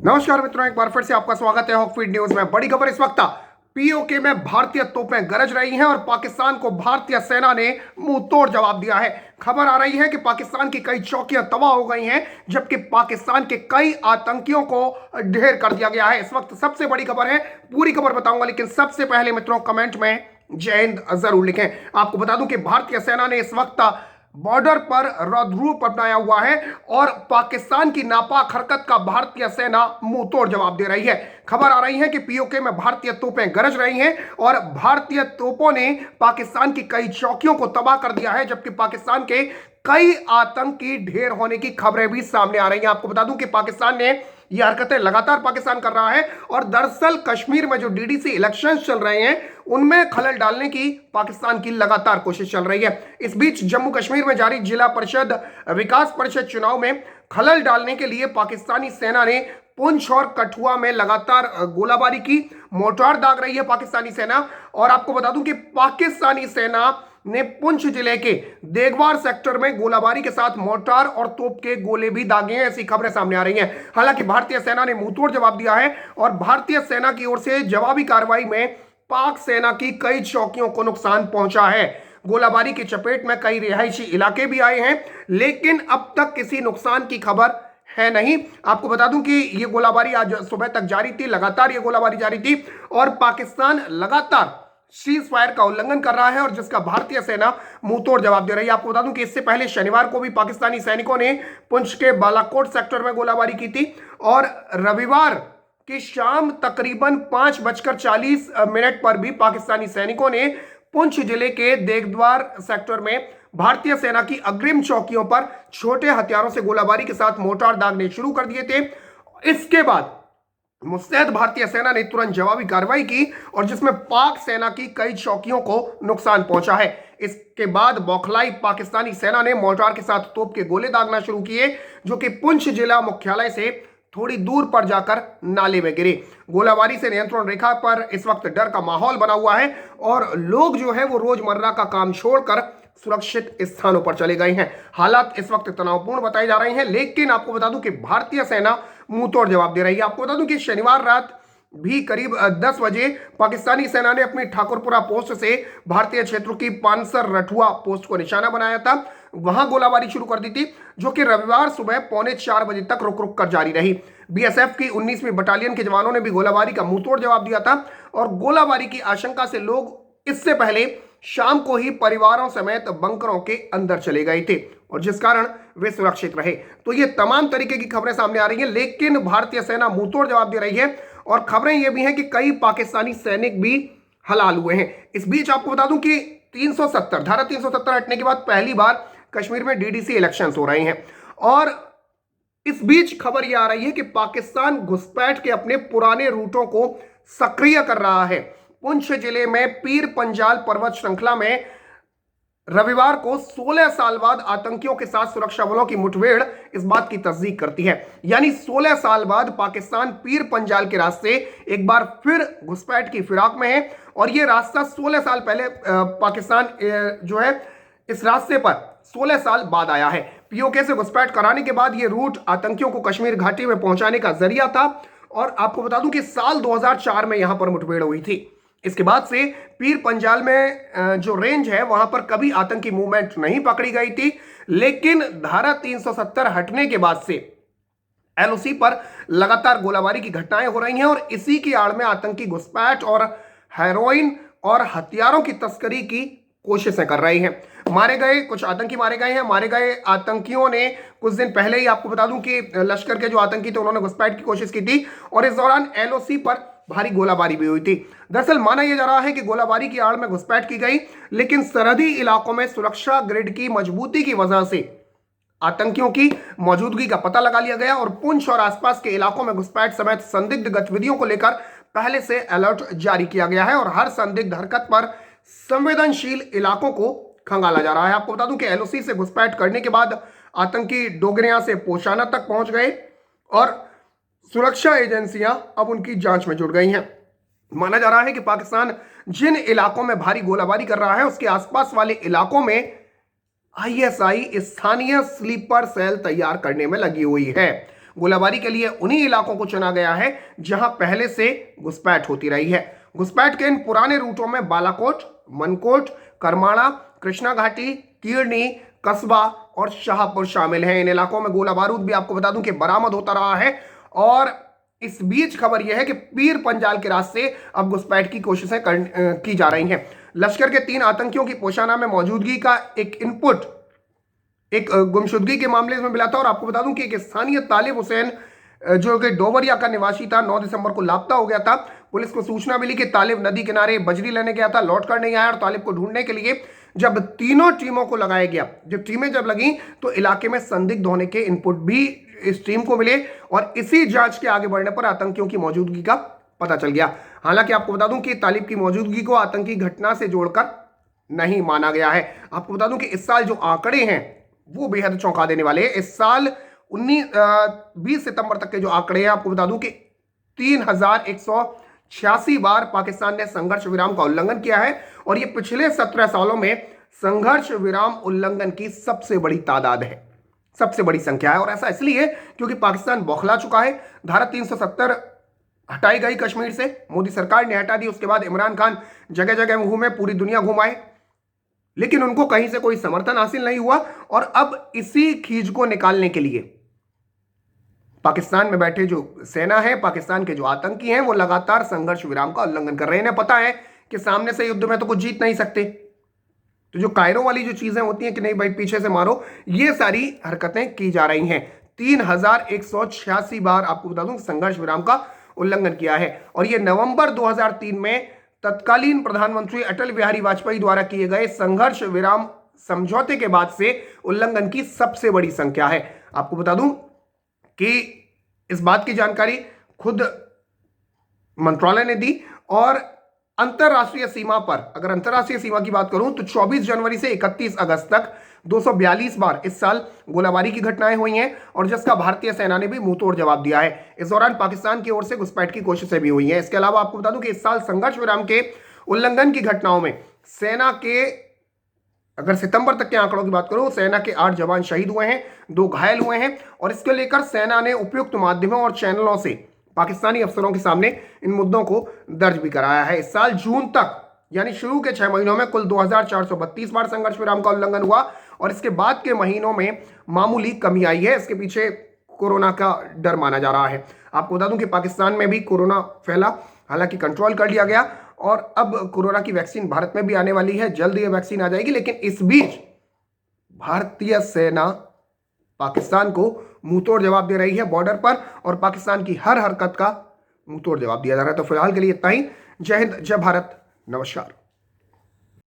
नमस्कार मित्रों, एक बार फिर से आपका स्वागत है हॉक फीड न्यूज में। बड़ी खबर इस वक्त पीओके में भारतीय तोपें गरज रही हैं और पाकिस्तान को भारतीय सेना ने मुंह तोड़ जवाब दिया है। खबर आ रही है कि पाकिस्तान की कई चौकियां तबाह हो गई हैं, जबकि पाकिस्तान के कई आतंकियों को ढेर कर दिया गया है। इस वक्त सबसे बड़ी खबर है, पूरी खबर बताऊंगा, लेकिन सबसे पहले मित्रों कमेंट में जय हिंद जरूर लिखें। आपको बता दूं कि भारतीय सेना ने इस वक्त बॉर्डर पर रौद्रूप अपनाया हुआ है और पाकिस्तान की नापाक हरकत का भारतीय सेना मुंह तोड़ जवाब दे रही है। खबर आ रही है कि पीओके में भारतीय तोपें गरज रही हैं और भारतीय तोपों ने पाकिस्तान की कई चौकियों को तबाह कर दिया है, जबकि पाकिस्तान के कई आतंकी ढेर होने की खबरें भी सामने आ रही हैं। आपको बता दूं कि पाकिस्तान ने ये हरकतें लगातार पाकिस्तान कर रहा है और दरअसल कश्मीर में जो डीडीसी इलेक्शंस चल रहे हैं उनमें खलल डालने की पाकिस्तान की लगातार कोशिश चल रही है। इस बीच जम्मू कश्मीर में जारी जिला परिषद विकास परिषद चुनाव में खलल डालने के लिए पाकिस्तानी सेना ने पुंछ और कठुआ में लगातार गोलाबारी की, मोर्टार दाग रही है पाकिस्तानी सेना। और आपको बता दूं कि पाकिस्तानी सेना ने पुंछ जिले के देगवार सेक्टर में गोलाबारी के साथ मोर्टार और तोप के गोले भी दागे हैं, ऐसी खबरें सामने आ रही हैं। हालांकि भारतीय सेना ने मुंहतोड़ जवाब दिया है और भारतीय सेना की ओर से जवाबी कार्रवाई में पाक सेना की कई चौकियों को नुकसान पहुंचा है। गोलाबारी की चपेट में कई रिहायशी इलाके भी आए हैं, लेकिन अब तक किसी नुकसान की खबर है नहीं। आपको बता दूं कि ये गोलाबारी आज सुबह तक जारी थी, लगातार ये गोलाबारी जारी थी और पाकिस्तान लगातार सीज फायर का उल्लंघन कर रहा है और जिसका भारतीय सेना मुंहतोड़ जवाब दे रही है। आपको बता दूं कि इससे पहले शनिवार को भी पाकिस्तानी सैनिकों ने पुंछ के बालाकोट सेक्टर में गोलाबारी की थी और रविवार की शाम तकरीबन 5:40 पर भी पाकिस्तानी सैनिकों ने पुंछ जिले के देगद्वार सेक्टर में भारतीय सेना की अग्रिम चौकियों पर छोटे हथियारों से गोलाबारी के साथ मोर्टार दागने शुरू कर दिए थे। इसके बाद मुस्तैद भारतीय सेना ने तुरंत जवाबी कार्रवाई की और जिसमें पाक सेना की कई चौकियों को नुकसान पहुंचा है। इसके बाद बौखलाई पाकिस्तानी सेना ने मोर्टार के साथ तोप के गोले दागना शुरू किए, जो कि पुंछ जिला मुख्यालय से थोड़ी दूर पर जाकर नाले में गिरे। गोलाबारी से नियंत्रण रेखा पर इस वक्त डर का माहौल बना हुआ है और लोग जो है वो रोजमर्रा का काम छोड़कर सुरक्षित स्थानों पर चले गए हैं। हालात इस वक्त तनावपूर्ण बताए जा रहे हैं, लेकिन आपको बता दूं कि भारतीय सेना मुंहतोड़ जवाब दे रही है। आपको बता दूं कि शनिवार रात भी करीब 10 बजे पाकिस्तानी सेना ने अपनी ठाकुरपुरा पोस्ट से भारतीय क्षेत्रों की पानसर रठुआ पोस्ट को निशाना बनाया था, वहां गोलाबारी शुरू कर दी थी, जो कि रविवार सुबह 3:45 तक रुक रुक कर जारी रही। बीएसएफ की 19वीं बटालियन के जवानों ने भी गोलाबारी का मुंहतोड़ जवाब दिया था और गोलाबारी की आशंका से लोग इससे पहले शाम को ही परिवारों समेत बंकरों के अंदर चले गए थे और जिस कारण वे सुरक्षित रहे। तो ये तमाम तरीके की खबरें सामने आ रही हैं, लेकिन भारतीय सेना मुंहतोड़ जवाब दे रही है और खबरें ये भी हैं कि कई पाकिस्तानी सैनिक भी हलाल हुए हैं। इस बीच आपको बता दूं कि 370 धारा 370 हटने के बाद पहली बार कश्मीर में डीडीसी इलेक्शंस हो रहे हैं और इस बीच खबर यह आ रही है कि पाकिस्तान घुसपैठ के अपने पुराने रूटों को सक्रिय कर रहा है। पुंछ जिले में पीर पंजाल पर्वत श्रृंखला में रविवार को 16 साल बाद आतंकियों के साथ सुरक्षा बलों की मुठभेड़ इस बात की तस्दीक करती है। यानी 16 साल बाद पाकिस्तान पीर पंजाल के रास्ते एक बार फिर घुसपैठ की फिराक में है और यह रास्ता 16 साल पहले पाकिस्तान जो है इस रास्ते पर 16 साल बाद आया है। पीओके से घुसपैठ कराने के बाद यह रूट आतंकियों को कश्मीर घाटी में पहुंचाने का जरिया था और आपको बता दूं कि साल 2004 में यहां पर मुठभेड़ हुई थी। इसके बाद से पीर पंजाल में जो रेंज है वहां पर कभी आतंकी मूवमेंट नहीं पकड़ी गई थी, लेकिन धारा 370 हटने के बाद से एलओसी पर लगातार गोलाबारी की घटनाएं हो रही हैं और इसी की आड़ में आतंकी घुसपैठ और हेरोइन और हथियारों की तस्करी की कोशिशें कर रही हैं। मारे गए कुछ आतंकी मारे गए हैं। मारे गए आतंकियों ने कुछ दिन पहले ही आपको बता दूं कि लश्कर के जो आतंकी थे उन्होंने घुसपैठ की कोशिश की थी और इस दौरान एलओसी पर भारी गोलाबारी भी हुई थी। दरअसल माना यह जा रहा है कि गोलाबारी की आड़ में घुसपैठ की गई, लेकिन सरहदी इलाकों में सुरक्षा ग्रिड की मजबूती की वजह से आतंकियों की मौजूदगी का पता लगा लिया गया और पुंछ और आसपास के इलाकों में घुसपैठ समेत संदिग्ध गतिविधियों को लेकर पहले से अलर्ट जारी किया गया है और हर संदिग्ध हरकत पर संवेदनशील इलाकों को खंगाला जा रहा है। आपको बता दूं कि एलओसी से घुसपैठ करने के बाद आतंकी डोगरियां से पोशाना तक पहुंच गए और सुरक्षा एजेंसियां अब उनकी जांच में जुट गई हैं। माना जा रहा है कि पाकिस्तान जिन इलाकों में भारी गोलाबारी कर रहा है उसके आसपास वाले इलाकों में आईएसआई स्थानीय स्लीपर सेल तैयार करने में लगी हुई है। गोलाबारी के लिए उन्हीं इलाकों को चुना गया है जहां पहले से घुसपैठ होती रही है। घुसपैठ के इन पुराने रूटों में बालाकोट, मनकोट, करमाणा, कृष्णा घाटी, कीरनी, कस्बा और शाहपुर शामिल हैं। इन इलाकों में गोला बारूद भी आपको बता दूं कि बरामद होता रहा है। और इस बीच खबर यह है कि पीर पंजाल के रास्ते अब घुसपैठ की कोशिशें की जा रही हैं। लश्कर के 3 आतंकियों की पोशाना में मौजूदगी का एक इनपुट एक गुमशुदगी के मामले में मिला था। और आपको बता दूं कि एक स्थानीय तालिब हुसैन जो कि डोबरिया का निवासी था, 9 दिसंबर को लापता हो गया था। पुलिस को सूचना मिली कि तालिब नदी किनारे बजरी लेने गया था, लौट कर नहीं आया। और तालिब को ढूंढने के लिए जब तीनों टीमों को लगाया गया, जब टीमें लगी तो इलाके में संदिग्ध होने के इनपुट भी इस टीम को मिले और इसी जांच के आगे बढ़ने पर आतंकियों की मौजूदगी का पता चल गया। हालांकि आपको बता दूं कि तालिब की मौजूदगी को आतंकी घटना से जोड़कर नहीं माना गया है। आपको बता दूं कि इस साल जो आंकड़े हैं वो बेहद चौंका देने वाले हैं। इस साल 20 सितंबर तक के जो आंकड़े हैं, आपको बता दूं कि 3186 बार पाकिस्तान ने संघर्ष विराम का उल्लंघन किया है और ये पिछले 17 सालों में संघर्ष विराम उल्लंघन की सबसे बड़ी तादाद है, सबसे बड़ी संख्या है। और ऐसा इसलिए क्योंकि पाकिस्तान बौखला चुका है। धारा 370 हटाई गई कश्मीर से, मोदी सरकार ने हटा दी। उसके बाद इमरान खान जगह जगह घूमे, पूरी दुनिया घुमाए, लेकिन उनको कहीं से कोई समर्थन हासिल नहीं हुआ। और अब इसी खींच को निकालने के लिए पाकिस्तान में बैठे जो सेना है, पाकिस्तान के जो आतंकी हैं, वो लगातार संघर्ष विराम का उल्लंघन कर रहे हैं। इन्हें पता है कि सामने से युद्ध में तो कुछ जीत नहीं सकते, तो जो कायरो वाली जो चीजें होती हैं कि नहीं भाई पीछे से मारो, ये सारी हरकतें की जा रही हैं। 3186 बार आपको बता दूं संघर्ष विराम का उल्लंघन किया है। और ये नवंबर 2003 में तत्कालीन प्रधानमंत्री अटल बिहारी वाजपेयी द्वारा किए गए संघर्ष विराम समझौते के बाद से उल्लंघन की सबसे बड़ी संख्या है। आपको बता दूं कि इस बात की जानकारी खुद मंत्रालय ने दी। और अंतरराष्ट्रीय सीमा पर, अगर अंतरराष्ट्रीय सीमा की बात करूं तो 24 जनवरी से 31 अगस्त तक 242 बार इस साल गोलाबारी की घटनाएं हुई हैं और जिसका भारतीय सेना ने भी मुंहतोड़ जवाब दिया है। इस दौरान पाकिस्तान की ओर से घुसपैठ की कोशिशें भी हुई हैं। इसके अलावा आपको बता दूं कि इस साल संघर्ष विराम के उल्लंघन की घटनाओं में सेना के, अगर सितंबर तक के आंकड़ों की बात करूं, सेना के 8 जवान शहीद हुए हैं, 2 घायल हुए हैं। और इसको लेकर सेना ने उपयुक्त माध्यमों और चैनलों से पाकिस्तानी अफसरों के सामने इन मुद्दों को दर्ज भी कराया है। इस साल जून तक यानी शुरू के 6 महीनों में कुल 2432 बार संघर्ष विराम का उल्लंघन हुआ और इसके बाद के महीनों में मामूली कमी आई है। इसके पीछे कोरोना का डर माना जा रहा है। आपको बता दूं कि पाकिस्तान में भी कोरोना फैला, हालांकि कंट्रोल कर लिया गया और अब कोरोना की वैक्सीन भारत में भी आने वाली है, जल्द ये वैक्सीन आ जाएगी। लेकिन इस बीच भारतीय सेना पाकिस्तान को मुंहतोड़ जवाब दे रही है बॉर्डर पर और पाकिस्तान की हर हरकत का मुंहतोड़ जवाब दिया जा रहा है। तो फिलहाल के लिए इतना ही। जय हिंद, जय भारत, नमस्कार।